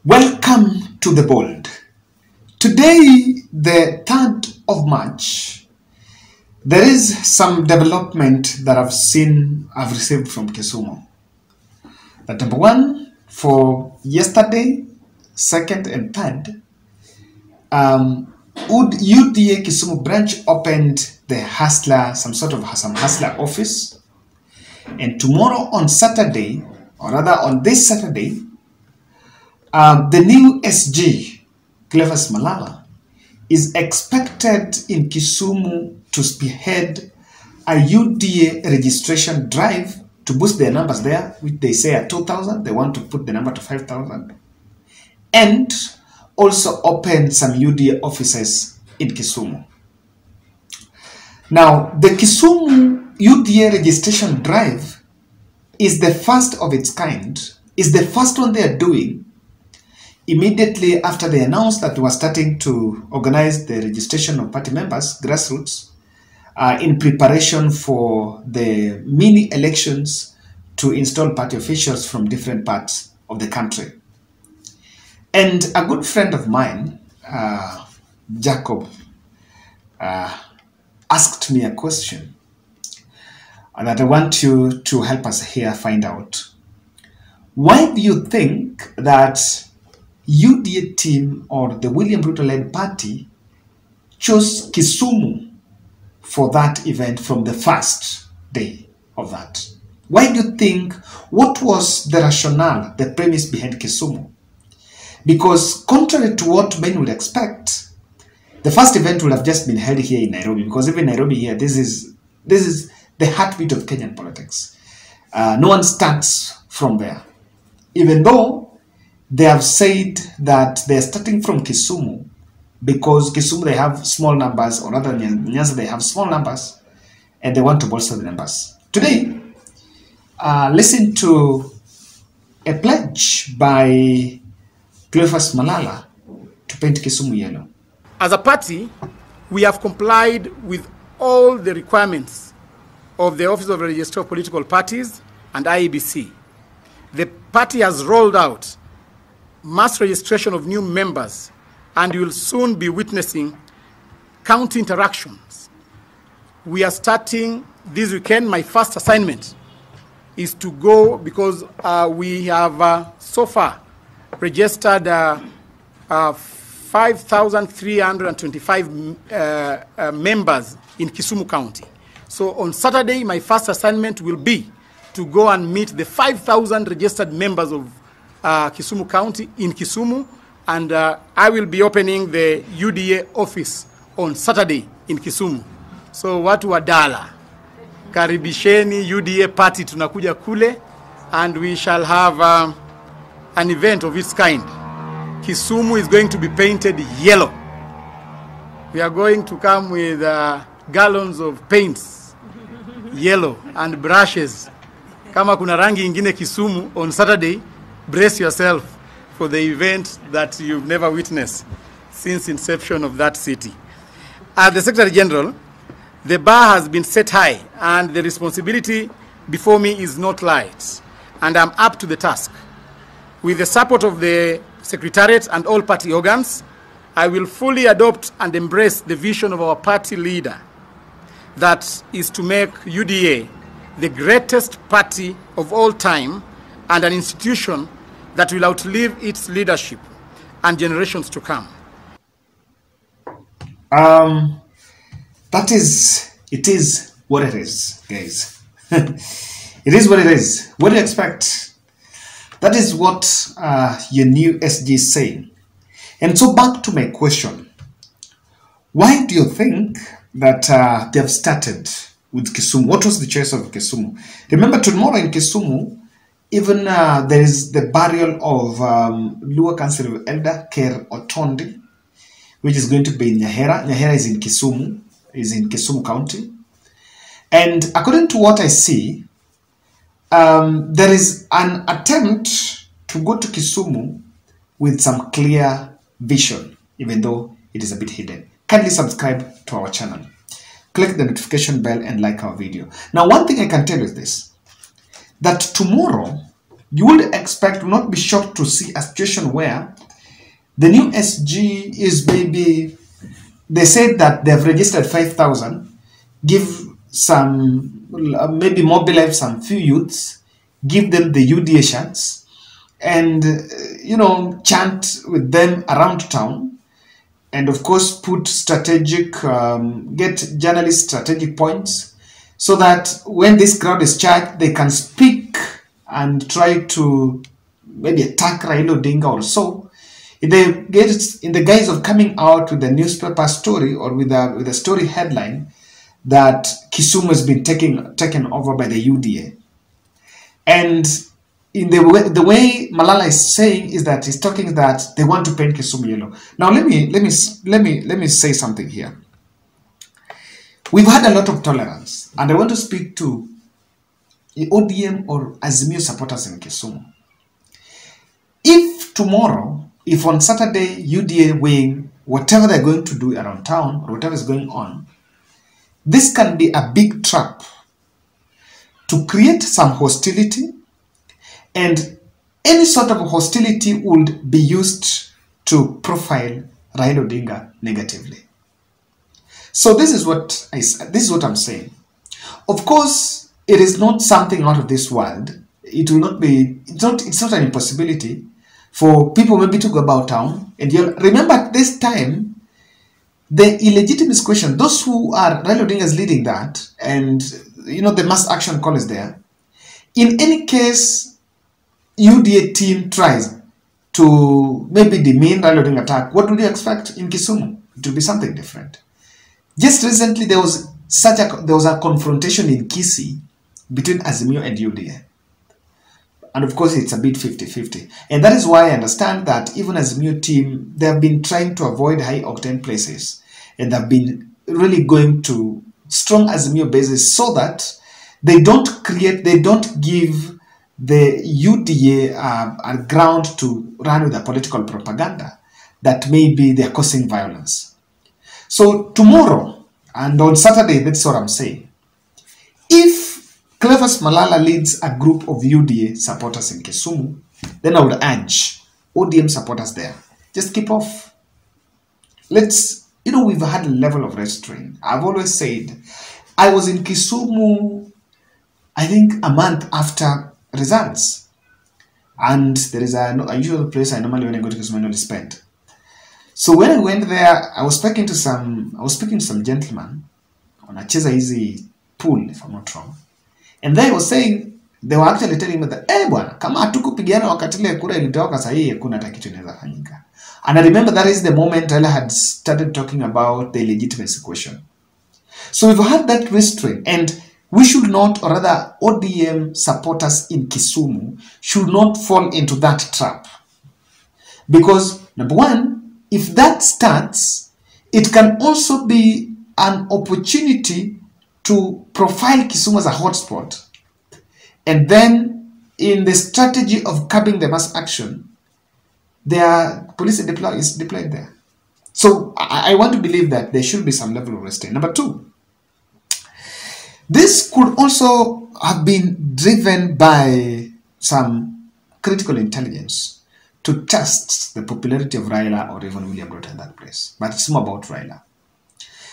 Welcome to The Bold. Today, the 3rd of March, there is some development that I've received from Kisumu. That number one, for yesterday, 2nd and 3rd, UDA Kisumu branch opened the Hustler, some Hustler office. And tomorrow on Saturday, or rather on this Saturday, the new SG, Cleophas Malala, is expected in Kisumu to spearhead a UDA registration drive to boost their numbers there, which they say are 2,000. They want to put the number to 5,000. And also open some UDA offices in Kisumu. Now, the Kisumu UDA registration drive is the first of its kind, is the first one they are doing immediately after they announced that they were starting to organize the registration of party members, grassroots, in preparation for the mini elections to install party officials from different parts of the country. And a good friend of mine, Jacob, asked me a question that I want you to help us here find out. Why do you think that UDA team or the William Ruto-led party chose Kisumu for that event from the first day of that? Why do you think, what was the rationale, the premise behind Kisumu? Because contrary to what many would expect, the first event would have just been held here in Nairobi, because even Nairobi here, this is the heartbeat of Kenyan politics. No one starts from there. Even though they have said that they're starting from Kisumu because Kisumu they have small numbers, or rather Nyanza they have small numbers, and they want to bolster the numbers. Today, listen to a pledge by Cleophas Malala to paint Kisumu yellow. As a party, we have complied with all the requirements of the Office of the Registrar of Political Parties and IEBC. The party has rolled out mass registration of new members, and you will soon be witnessing county interactions. We are starting this weekend. My first assignment is to go, because we have so far registered 5,325 members in Kisumu County. So on Saturday, my first assignment will be to go and meet the 5,000 registered members of Kisumu County in Kisumu, and I will be opening the UDA office on Saturday in Kisumu. So watu wa Dala, karibisheni UDA party, tunakuja kule, and we shall have an event of its kind. Kisumu is going to be painted yellow. We are going to come with gallons of paints, yellow, and brushes. Kama kuna rangi ingine Kisumu on Saturday, brace yourself for the event that you've never witnessed since inception of that city. As the Secretary General, the bar has been set high, and the responsibility before me is not light, and I'm up to the task. With the support of the Secretariat and all party organs, I will fully adopt and embrace the vision of our party leader, that is to make UDA the greatest party of all time and an institution that will outlive its leadership and generations to come. It is what it is, guys. It is what it is. What do you expect? That is what your new SG is saying. And so back to my question. Why do you think that they have started with Kisumu? What was the choice of Kisumu? Remember, tomorrow in Kisumu, even there is the burial of Luo Council of Elder Ker Otondi, which is going to be in Nyahera. Nyahera is in Kisumu County. And according to what I see, there is an attempt to go to Kisumu with some clear vision, even though it is a bit hidden. Kindly subscribe to our channel. Click the notification bell and like our video. Now, one thing I can tell you is this, that tomorrow you would expect, not be shocked to see a situation where the new SG is maybe, they said that they've registered 5,000, give some, maybe mobilize some few youths, give them the UDA shirts, and, chant with them around town, and of course put strategic, get journalists strategic points, so that when this crowd is charged, they can speak and try to maybe attack Raila Odinga or so. If they get it in the guise of coming out with a newspaper story or with a story headline that Kisumu has been taken over by the UDA, and in the way Malala is saying is that he's talking that they want to paint Kisumu yellow. Now let me say something here. We've had a lot of tolerance, and I want to speak to the ODM or Azimio supporters in Kisumu. If tomorrow, if on Saturday UDA wing whatever they're going to do around town or whatever is going on, this can be a big trap to create some hostility, and any sort of hostility would be used to profile Raila Odinga negatively. So this is what I'm saying. Of course, it is not something out of this world. It will not be. It's not an impossibility for people maybe to go about town. And you'll remember at this time, the illegitimate question, those who are Raila Odinga is leading that, and the mass action call is there. In any case, UDA team tries to maybe demean Raila Odinga attack. What would you expect in Kisumu? It will be something different. Just recently, there was a confrontation in Kisii between Azimio and UDA. And of course, it's a bit 50-50. And that is why I understand that even Azimio team, they have been trying to avoid high-octane places. And they've been really going to strong Azimio bases so that they don't give the UDA a ground to run with a political propaganda that maybe they're causing violence. So tomorrow and on Saturday, that's what I'm saying. If Cleophas Malala leads a group of UDA supporters in Kisumu, then I would urge ODM supporters there, just keep off. We've had a level of restraint. I've always said, I was in Kisumu, I think a month after results. And there is a usual place I normally, when I go to Kisumu, I normally spend. So when I went there, I was speaking to some gentlemen on a cheza easy pool, if I'm not wrong. And they were saying, they were actually telling me that, bwana, kama hatukupigana wakati ile kura ilitoka sahihi hakuna hata kitu inaweza fanyika. And I remember that is the moment Raila had started talking about the legitimacy question. So we've had that restraint, and we should not, or rather ODM supporters in Kisumu should not fall into that trap. Because number one, if that starts, it can also be an opportunity to profile Kisumu as a hotspot. And then in the strategy of curbing the mass action, their police is deployed there. So I want to believe that there should be some level of restraint. Number two, this could also have been driven by some critical intelligence to test the popularity of Raila or even William Ruto in that place. But it's more about Raila.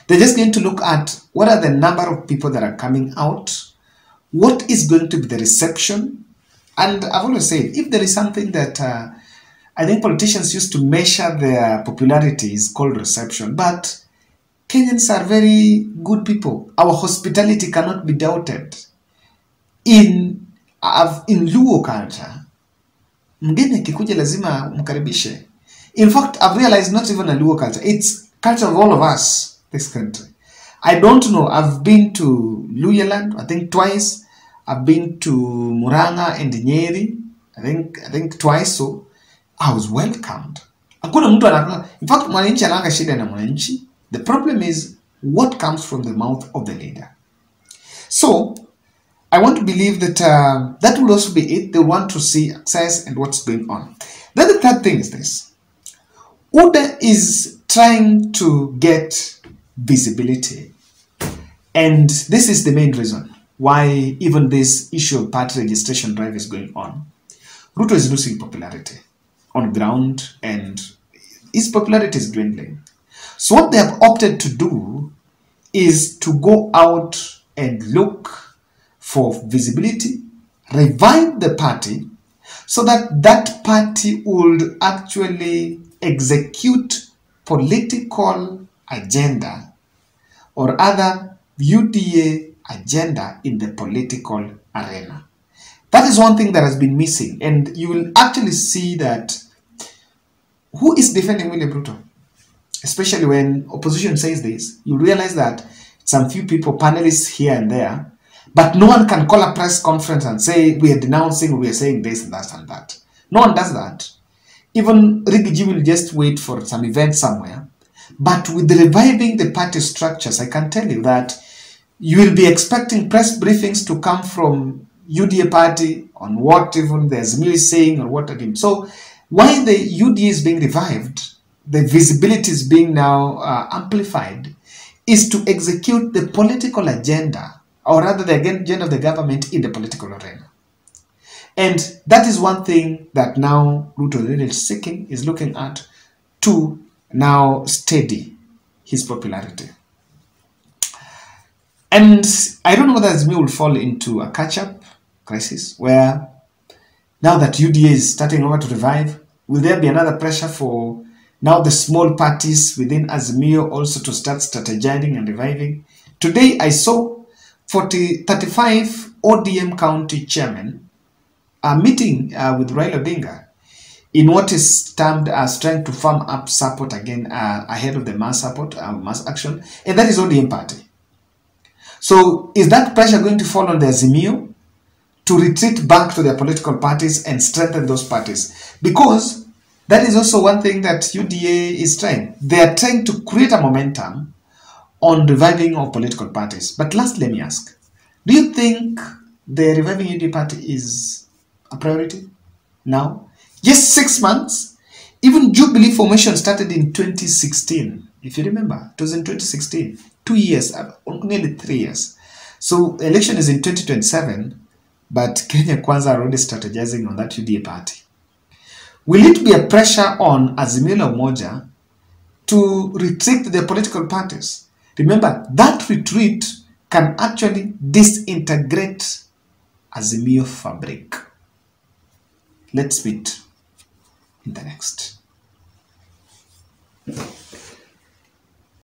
They're just going to look at what are the number of people that are coming out, what is going to be the reception. And I've always said, if there is something that I think politicians used to measure their popularity is called reception, but Kenyans are very good people. Our hospitality cannot be doubted. In Luo culture, mgeni akikuja lazima mkaribishe. In fact, I've realized not even a Luo culture. It's culture of all of us, this country. I don't know. I've been to Luyaland, I think twice. I've been to Muranga and Nyeri, I think twice. So I was welcomed. In fact, mwananchi ananga shida na mwananchi. The problem is what comes from the mouth of the leader. So I want to believe that that will also be it. They want to see access and what's going on. Then the third thing is this. UDA is trying to get visibility. And this is the main reason why even this issue of party registration drive is going on. Ruto is losing popularity on ground and his popularity is dwindling. So what they have opted to do is to go out and look for visibility, revive the party, so that that party would actually execute political agenda or other UDA agenda in the political arena. That is one thing that has been missing, and you will actually see that who is defending William Ruto? Especially when opposition says this, you realize that some few people, panelists here and there, but no one can call a press conference and say, we are denouncing, we are saying this and that and that. No one does that. Even Rigiji will just wait for some event somewhere. But with reviving the party structures, I can tell you that you will be expecting press briefings to come from UDA party on what even the Azimio is saying or what again. So while the UDA is being revived, the visibility is being now amplified, is to execute the political agenda, or rather the agenda of the government in the political arena. And that is one thing that now Ruto really is seeking, is looking at to now steady his popularity. And I don't know whether Azimio will fall into a catch-up crisis where now that UDA is starting over to revive, will there be another pressure for now the small parties within Azimio also to start strategizing and reviving? Today I saw 35 ODM county chairmen are meeting with Raila Odinga in what is termed as trying to firm up support again ahead of the mass support, mass action, and that is ODM party. So is that pressure going to fall on the Azimio to retreat back to their political parties and strengthen those parties? Because that is also one thing that UDA is trying. They are trying to create a momentum on reviving of political parties. But last, let me ask, do you think the reviving UDA party is a priority now? Just 6 months. Even Jubilee formation started in 2016. If you remember, it was in 2016. 2 years, nearly 3 years. So election is in 2027, but Kenya Kwanza are already strategizing on that UDA party. Will it be a pressure on Azimio la Umoja to retreat their political parties? Remember, that retreat can actually disintegrate Azimio fabric. Let's meet in the next.